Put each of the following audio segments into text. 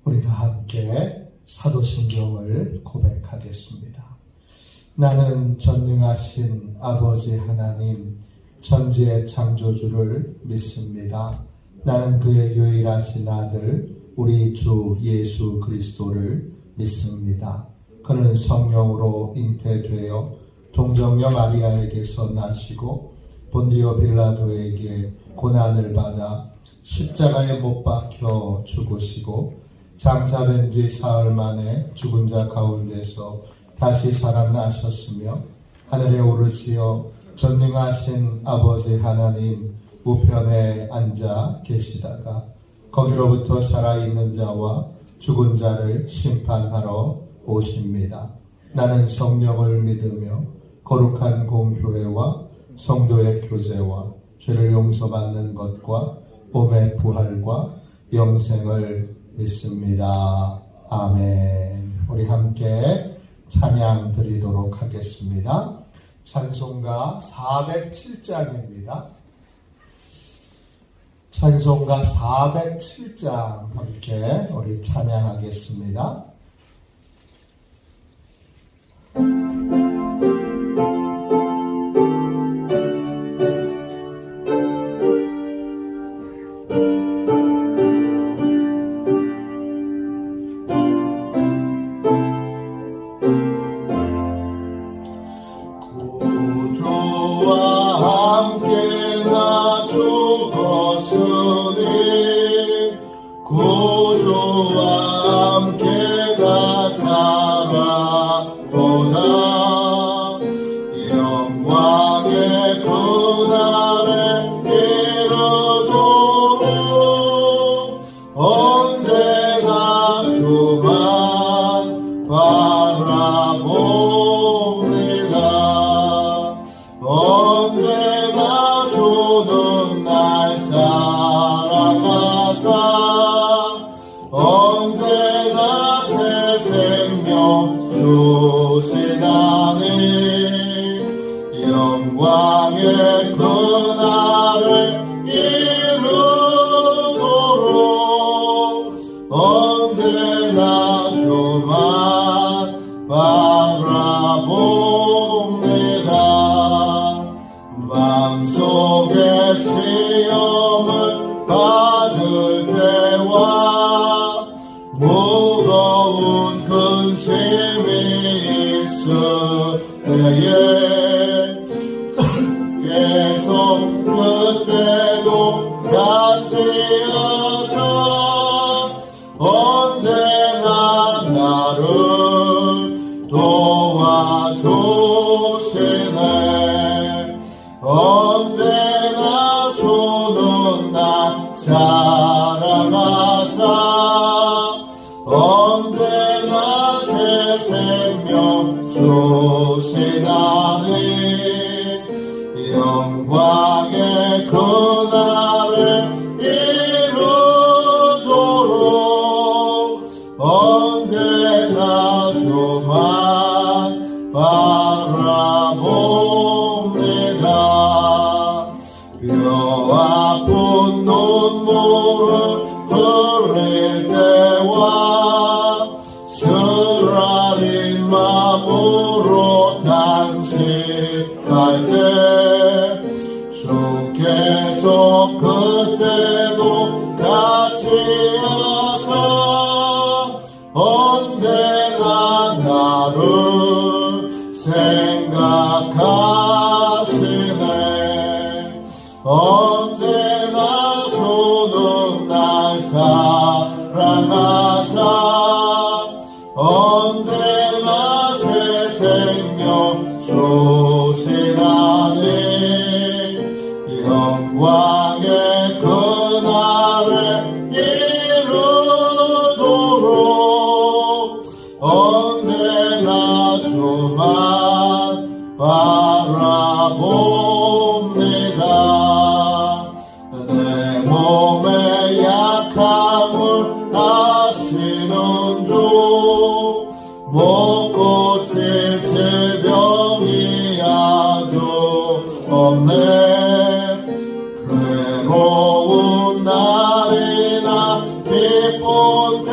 우리가 함께 사도신경을 고백하겠습니다. 나는 전능하신 아버지 하나님 천지의 창조주를 믿습니다. 나는 그의 유일하신 아들 우리 주 예수 그리스도를 믿습니다. 그는 성령으로 잉태되어 동정녀 마리아에게서 나시고 본디오 빌라도에게 고난을 받아 십자가에 못 박혀 죽으시고 장사된 지 사흘 만에 죽은 자 가운데서 다시 살아나셨으며 하늘에 오르시어 전능하신 아버지 하나님 우편에 앉아 계시다가 거기로부터 살아있는 자와 죽은 자를 심판하러 오십니다. 나는 성령을 믿으며 거룩한 공교회와 성도의 교제와 죄를 용서받는 것과 몸의 부활과 영생을 믿습니다. 아멘. 우리 함께 찬양 드리도록 하겠습니다. 찬송가 407장입니다. 찬송가 407장 함께 우리 찬양하겠습니다. 구주와 함께 나 살아도다. 영광의 그날에 이르도록 언제나 주만 바라봅니다. 언제나 주는 날 사랑하사 언제나 새 생명 주시나니 영광의 그날을 이루도록 언제나 주만 바라봅니다. 마음속에 시험을 받을 때와 무거운 근심이 있을 때에 계속 그때도 같이 하사 언제나 나를 도와주시네. 언제나 주는 나 사랑하사 언제나 새 생명 주시나니 영광의 그날을 이루도록 언제나 주만 바라봅니다. 뼈 아픈 눈물을 흘릴 때와 쓰라린 마음으로 탄식할 때 주께서 그때도 같이 하사 언제나 나를 생각하시네. 언제나 주는 날 사랑하사 언제나 새 생명 주시나니 영광의 그날을 이루도록 언제나 주만 바라봅니다. 내 몸의 약함을 아시는 주 못 고칠 질병이 아주 없네. 괴로운 날이나 기쁜 때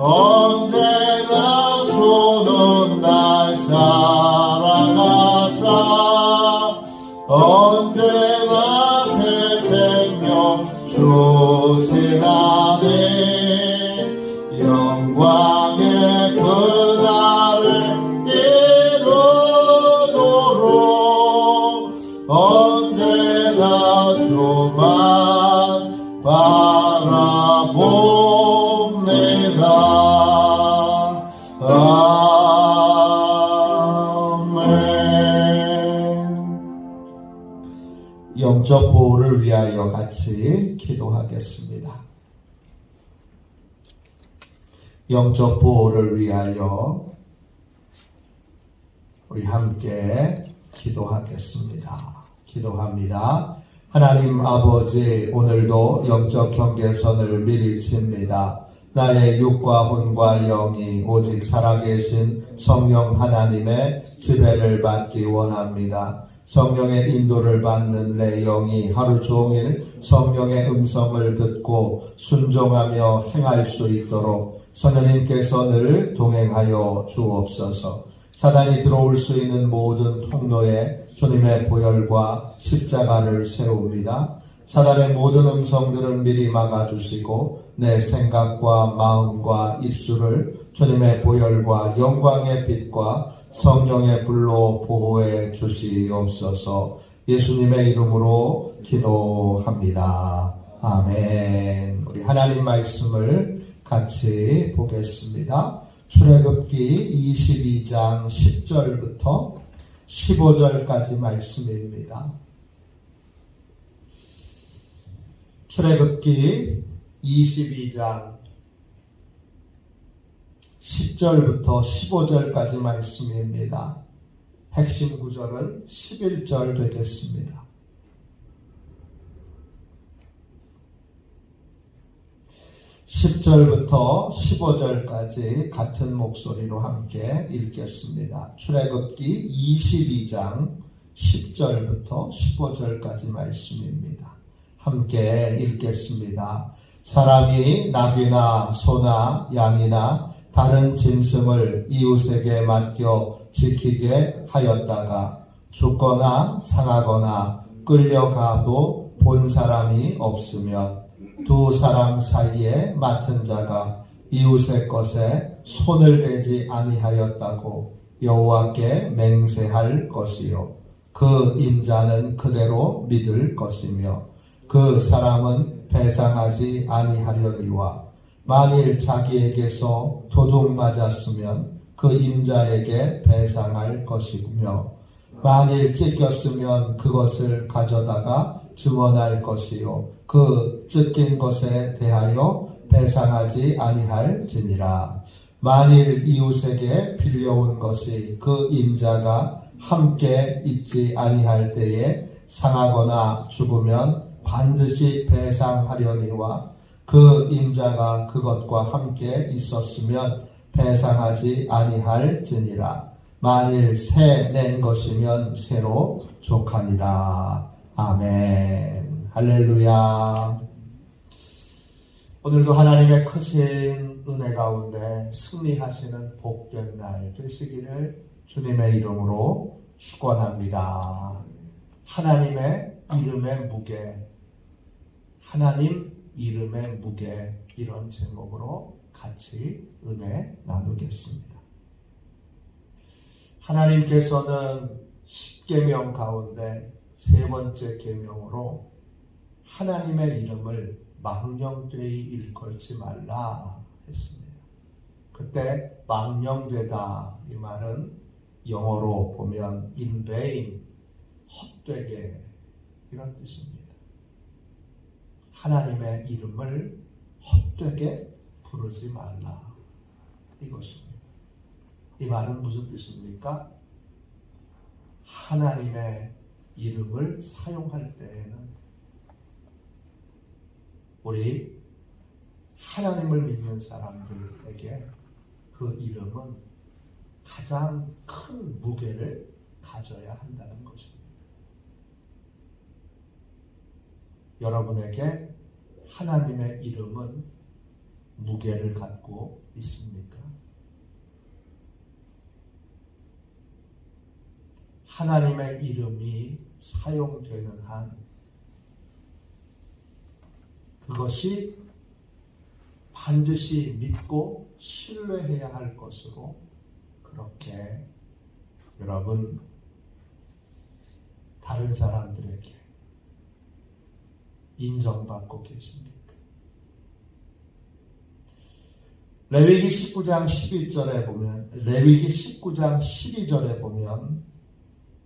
언제나 주는 날 사랑하사 언제나 새 생명 주시나니 영광의 그날을 이루도록 언제나 주만 바라봅니다. 영적 보호를 위하여 같이 기도하겠습니다. 영적 보호를 위하여 우리 함께 기도하겠습니다. 기도합니다. 하나님 아버지, 오늘도 영적 경계선을 미리 칩니다. 나의 육과魂과 영이 오직 살아계신 성령 하나님의 지배를 받기 원합니다. 성령의 인도를 받는 내 영이 하루 종일 성령의 음성을 듣고 순종하며 행할 수 있도록 성령님께서 늘 동행하여 주옵소서. 사단이 들어올 수 있는 모든 통로에 주님의 보혈과 십자가를 세웁니다. 사단의 모든 음성들은 미리 막아주시고 내 생각과 마음과 입술을 주님의 보혈과 영광의 빛과 성령의 불로 보호해 주시옵소서. 예수님의 이름으로 기도합니다. 아멘. 우리 하나님 말씀을 같이 보겠습니다. 출애굽기 22장 10절부터 15절까지 말씀입니다. 출애굽기 22장 10절부터 15절까지 말씀입니다. 핵심 구절은 11절 되겠습니다. 10절부터 15절까지 같은 목소리로 함께 읽겠습니다. 출애굽기 22장 10절부터 15절까지 말씀입니다. 함께 읽겠습니다. 사람이 낙이나 소나 양이나 다른 짐승을 이웃에게 맡겨 지키게 하였다가 죽거나 상하거나 끌려가도 본 사람이 없으면 두 사람 사이에 맡은 자가 이웃의 것에 손을 대지 아니하였다고 여호와께 맹세할 것이요 그 임자는 그대로 믿을 것이며 그 사람은 배상하지 아니하려니와 만일 자기에게서 도둑 맞았으면 그 임자에게 배상할 것이며 만일 찢겼으면 그것을 가져다가 증언할 것이요 그 찢긴 것에 대하여 배상하지 아니할지니라. 만일 이웃에게 빌려온 것이 그 임자가 함께 있지 아니할 때에 상하거나 죽으면 반드시 배상하려니와 그 임자가 그것과 함께 있었으면 배상하지 아니할지니라. 만일 새 낸 것이면 새로 족하니라. 아멘. 할렐루야. 오늘도 하나님의 크신 은혜 가운데 승리하시는 복된 날 되시기를 주님의 이름으로 축원합니다. 하나님의 이름의 무게, 하나님 이름의 무게, 이런 제목으로 같이 은혜 나누겠습니다. 하나님께서는 10계명 가운데 세 번째 계명으로 하나님의 이름을 망령되이 일컬지 말라 했습니다. 그때 망령되다 이 말은 영어로 보면 in vain, 헛되게 이런 뜻입니다. 하나님의 이름을 헛되게 부르지 말라 이것입니다. 이 말은 무슨 뜻입니까? 하나님의 이름을 사용할 때에는 우리 하나님을 믿는 사람들에게 그 이름은 가장 큰 무게를 가져야 한다는 것입니다. 여러분에게 하나님의 이름은 무게를 갖고 있습니까? 하나님의 이름이 사용되는 한 그것이 반드시 믿고 신뢰해야 할 것으로 그렇게 여러분 다른 사람들에게 인정받고 계십니까? 레위기 19장 12절에 보면 레위기 19장 12절에 보면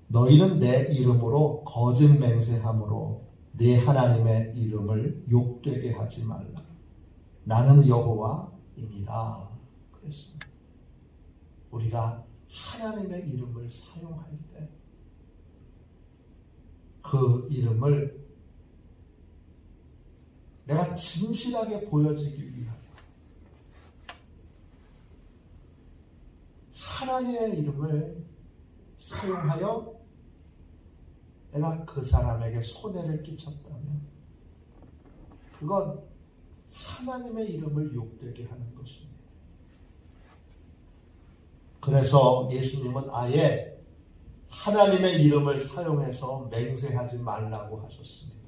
너희는 내 이름으로 거짓 맹세함으로 네 하나님의 이름을 욕되게 하지 말라. 나는 여호와이니라 그랬습니다. 우리가 하나님의 이름을 사용할 때 그 이름을 내가 진실하게 보여지기 위하여 하나님의 이름을 사용하여 내가 그 사람에게 손해를 끼쳤다면 그건 하나님의 이름을 욕되게 하는 것입니다. 그래서 예수님은 아예 하나님의 이름을 사용해서 맹세하지 말라고 하셨습니다.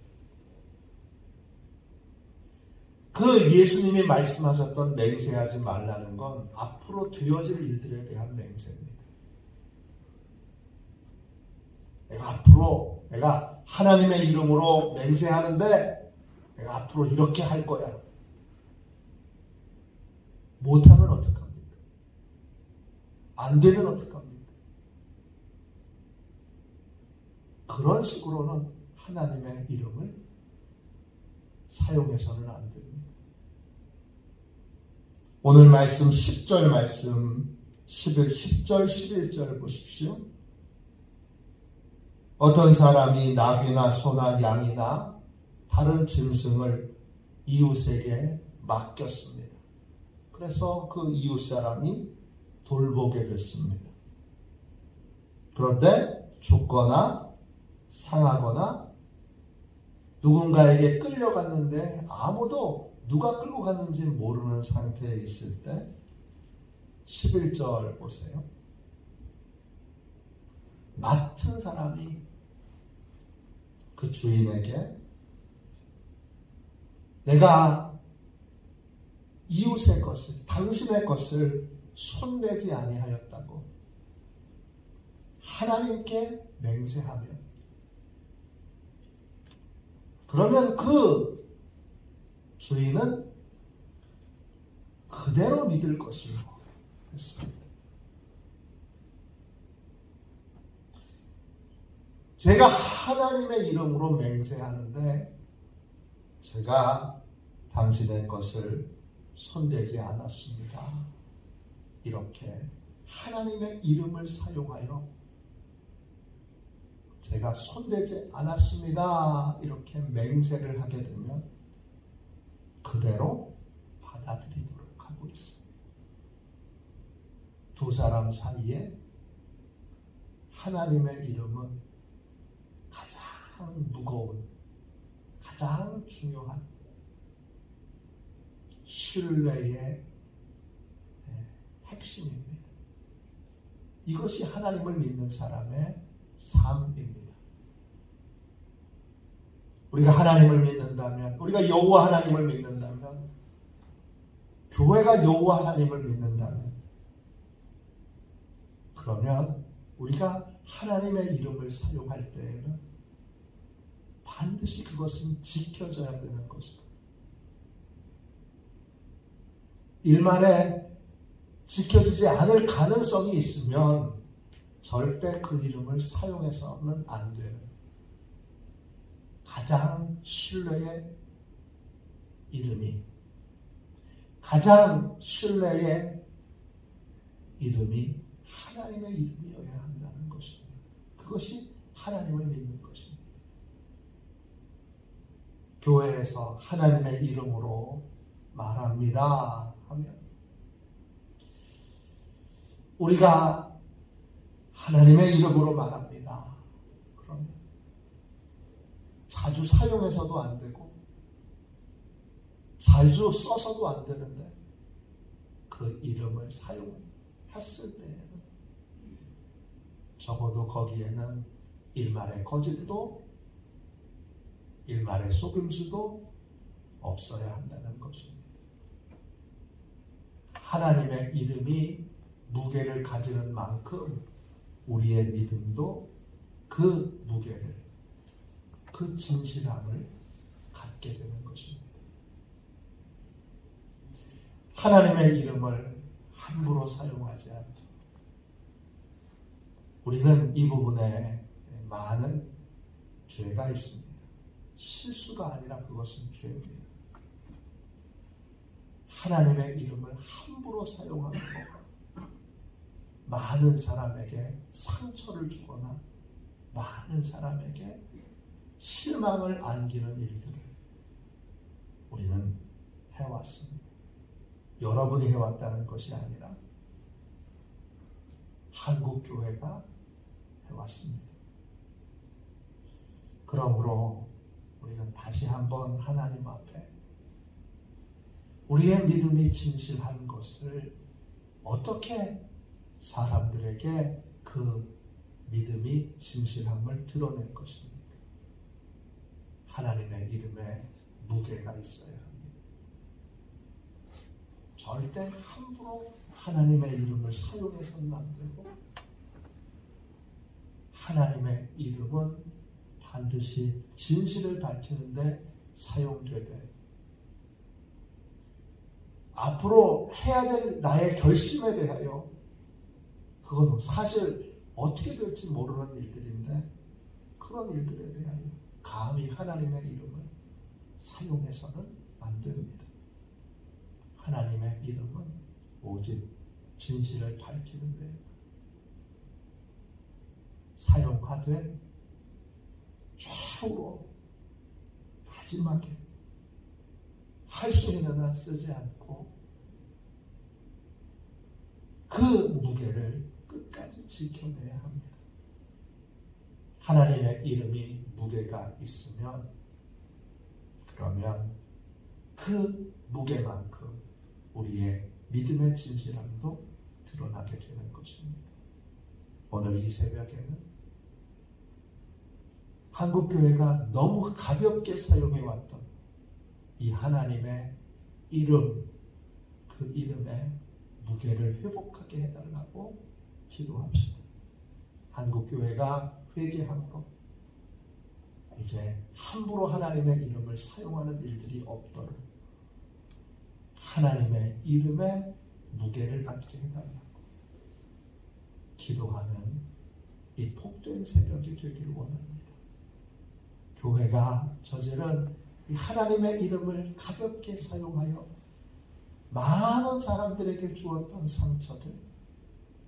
그 예수님이 말씀하셨던 맹세하지 말라는 건 앞으로 되어질 일들에 대한 맹세입니다. 내가 하나님의 이름으로 맹세하는데 내가 앞으로 이렇게 할 거야. 못하면 어떡합니까? 안 되면 어떡합니까? 그런 식으로는 하나님의 이름을 사용해서는 안 됩니다. 오늘 말씀 10절 말씀 10절 11절 보십시오. 어떤 사람이 나귀나 소나 양이나 다른 짐승을 이웃에게 맡겼습니다. 그래서 그 이웃 사람이 돌보게 됐습니다. 그런데 죽거나 상하거나 누군가에게 끌려갔는데 아무도 누가 끌고 갔는지 모르는 상태에 있을 때 11절 보세요. 맡은 사람이 그 주인에게 내가 이웃의 것을 당신의 것을 손대지 아니하였다고 하나님께 맹세하며 그러면 그 주인은 그대로 믿을 것이고 했습니다. 제가 하나님의 이름으로 맹세하는데 제가 당신의 것을 손대지 않았습니다. 이렇게 하나님의 이름을 사용하여 제가 손대지 않았습니다. 이렇게 맹세를 하게 되면 그대로 받아들이도록 하고 있습니다. 두 사람 사이에 하나님의 이름은 가장 무거운, 가장 중요한 신뢰의 핵심입니다. 이것이 하나님을 믿는 사람의 삶입니다. 우리가 하나님을 믿는다면, 우리가 여호와 하나님을 믿는다면, 교회가 여호와 하나님을 믿는다면, 그러면 우리가 하나님의 이름을 사용할 때에는 반드시 그것은 지켜져야 되는 것이고, 일만에 지켜지지 않을 가능성이 있으면 절대 그 이름을 사용해서는 안 되는 가장 신뢰의 이름이, 가장 신뢰의 이름이 하나님의 이름이어야 한다는 것입니다. 그것이 하나님을 믿는 것입니다. 교회에서 하나님의 이름으로 말합니다 하면 우리가 하나님의 이름으로 말합니다. 그러면 자주 사용해서도 안 되고 자주 써서도 안 되는데 그 이름을 사용했을 때에는 적어도 거기에는 일말의 거짓도 일말의 속임수도 없어야 한다는 것입니다. 하나님의 이름이 무게를 가지는 만큼 우리의 믿음도 그 무게를, 그 진실함을 갖게 되는 것입니다. 하나님의 이름을 함부로 사용하지 않도록 우리는 이 부분에 많은 죄가 있습니다. 실수가 아니라 그것은 죄입니다. 하나님의 이름을 함부로 사용하는 것, 많은 사람에게 상처를 주거나 많은 사람에게 실망을 안기는 일들을 우리는 해왔습니다. 여러분이 해왔다는 것이 아니라 한국교회가 해왔습니다. 그러므로 우리는 다시 한번 하나님 앞에 우리의 믿음이 진실한 것을 어떻게 사람들에게 그 믿음이 진실함을 드러낼 것입니까? 하나님의 이름에 무게가 있어야 합니다. 절대 함부로 하나님의 이름을 사용해서는 안 되고 하나님의 이름은 반드시 진실을 밝히는데 사용되되 앞으로 해야 될 나의 결심에 대하여 그건 사실 어떻게 될지 모르는 일들인데 그런 일들에 대하여 감히 하나님의 이름을 사용해서는 안 됩니다. 하나님의 이름은 오직 진실을 밝히는 데 사용하되 최후로 마지막에 할 수 있는 한 쓰지 않고 그 무게를 끝까지 지켜내야 합니다. 하나님의 이름이 무게가 있으면 그러면 그 무게만큼 우리의 믿음의 진실함도 드러나게 되는 것입니다. 오늘 이 새벽에는 한국교회가 너무 가볍게 사용해왔던 이 하나님의 이름, 그 이름의 무게를 회복하게 해달라고 기도합시다. 한국교회가 회개함으로 이제 함부로 하나님의 이름을 사용하는 일들이 없도록 하나님의 이름의 무게를 갖게 해달라고 기도하는 이 복된 새벽이 되길 원합니다. 교회가 저지른 이 하나님의 이름을 가볍게 사용하여 많은 사람들에게 주었던 상처들,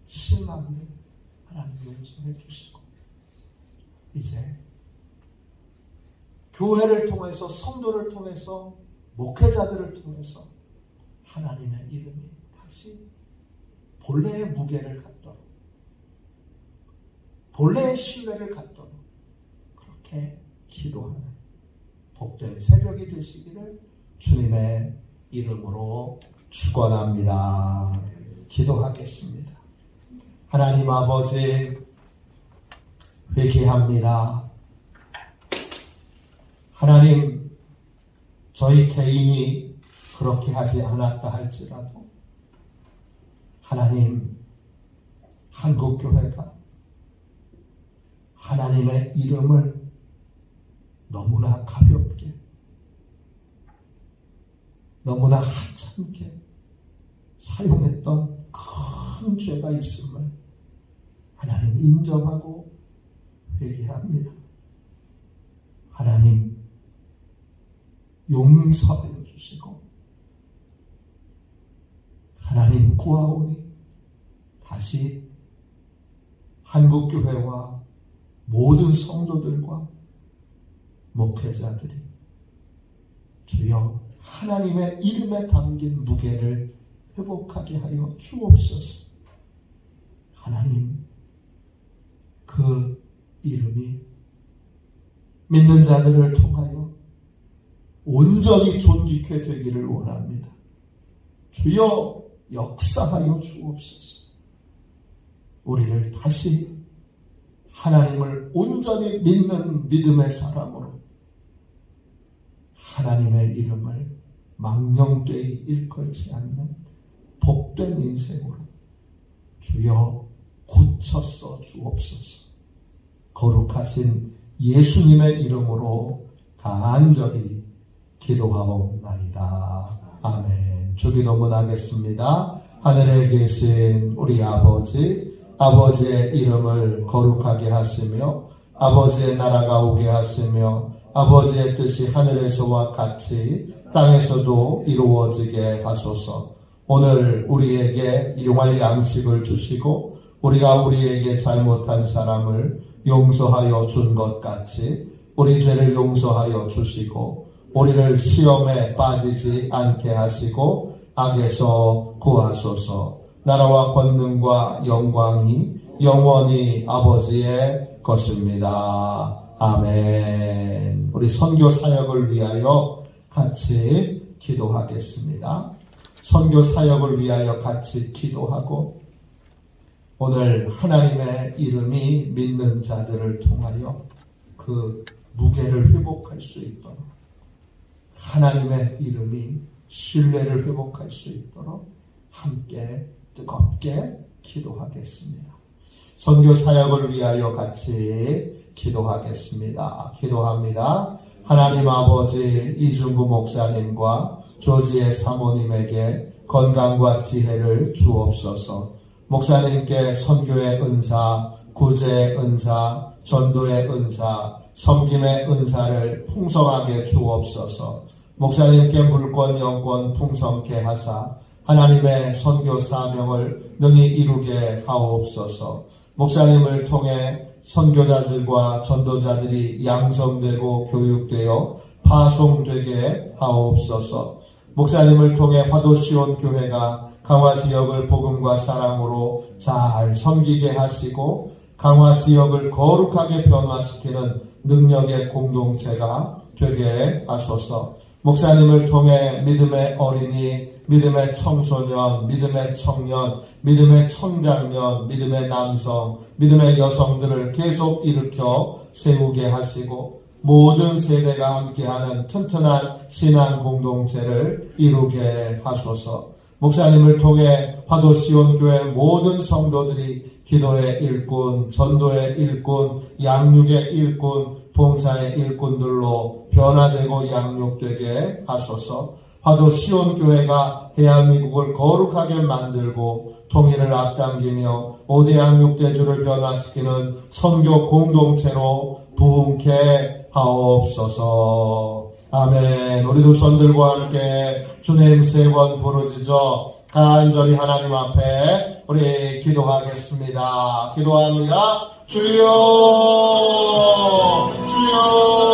실망들 하나님 용서해 주시고 이제 교회를 통해서 성도를 통해서 목회자들을 통해서 하나님의 이름이 다시 본래의 무게를 갖도록 본래의 신뢰를 갖도록 그렇게 기도하는 복된 새벽이 되시기를 주님의 이름으로 축원합니다. 기도하겠습니다. 하나님 아버지 회개합니다. 하나님 저희 개인이 그렇게 하지 않았다 할지라도 하나님 한국교회가 하나님의 이름을 너무나 가볍게 너무나 하찮게 사용했던 큰 죄가 있음을 하나님 인정하고 회개합니다. 하나님 용서하여 주시고 하나님 구하오니 다시 한국교회와 모든 성도들과 목회자들이 주여 하나님의 이름에 담긴 무게를 회복하게 하여 주옵소서. 하나님 그 이름이 믿는 자들을 통하여 온전히 존귀케 되기를 원합니다. 주여 역사하여 주옵소서. 우리를 다시 하나님을 온전히 믿는 믿음의 사람으로 하나님의 이름을 망령되이 일컬지 않는 복된 인생으로 주여 고쳐서 주옵소서. 거룩하신 예수님의 이름으로 간절히 기도하옵나이다. 아멘. 주기도문 하겠습니다. 하늘에 계신 우리 아버지, 아버지의 이름을 거룩하게 하시며 아버지의 나라가 오게 하시며 아버지의 뜻이 하늘에서와 같이 땅에서도 이루어지게 하소서. 오늘 우리에게 일용할 양식을 주시고 우리가 우리에게 잘못한 사람을 용서하여 준 것 같이 우리 죄를 용서하여 주시고 우리를 시험에 빠지지 않게 하시고 악에서 구하소서. 나라와 권능과 영광이 영원히 아버지의 것입니다. 아멘. 우리 선교 사역을 위하여 같이 기도하겠습니다. 선교 사역을 위하여 같이 기도하고 오늘 하나님의 이름이 믿는 자들을 통하여 그 무게를 회복할 수 있도록 하나님의 이름이 신뢰를 회복할 수 있도록 함께 뜨겁게 기도하겠습니다. 선교 사역을 위하여 같이 기도하겠습니다. 기도합니다. 하나님 아버지 이중구 목사님과 조지의 사모님에게 건강과 지혜를 주옵소서. 목사님께 선교의 은사, 구제의 은사, 전도의 은사, 섬김의 은사를 풍성하게 주옵소서. 목사님께 물권 영권 풍성케 하사 하나님의 선교 사명을 능히 이루게 하옵소서. 목사님을 통해 선교자들과 전도자들이 양성되고 교육되어 파송되게 하옵소서. 목사님을 통해 화도시온 교회가 강화 지역을 복음과 사랑으로 잘 섬기게 하시고 강화 지역을 거룩하게 변화시키는 능력의 공동체가 되게 하소서. 목사님을 통해 믿음의 어린이, 믿음의 청소년, 믿음의 청년, 믿음의 청장년, 믿음의 남성, 믿음의 여성들을 계속 일으켜 세우게 하시고 모든 세대가 함께하는 튼튼한 신앙 공동체를 이루게 하소서. 목사님을 통해 화도시온 교회 모든 성도들이 기도의 일꾼, 전도의 일꾼, 양육의 일꾼, 봉사의 일꾼들로 변화되고 양육되게 하소서. 화도시온 교회가 대한민국을 거룩하게 만들고 통일을 앞당기며 5대 양육대주를 변화시키는 선교 공동체로 부흥케 하옵소서. 아멘. 우리도 손들과 함께 주님 세 번 부르짖어 간절히 하나님 앞에 우리 기도하겠습니다. 기도합니다. 주여, 주여.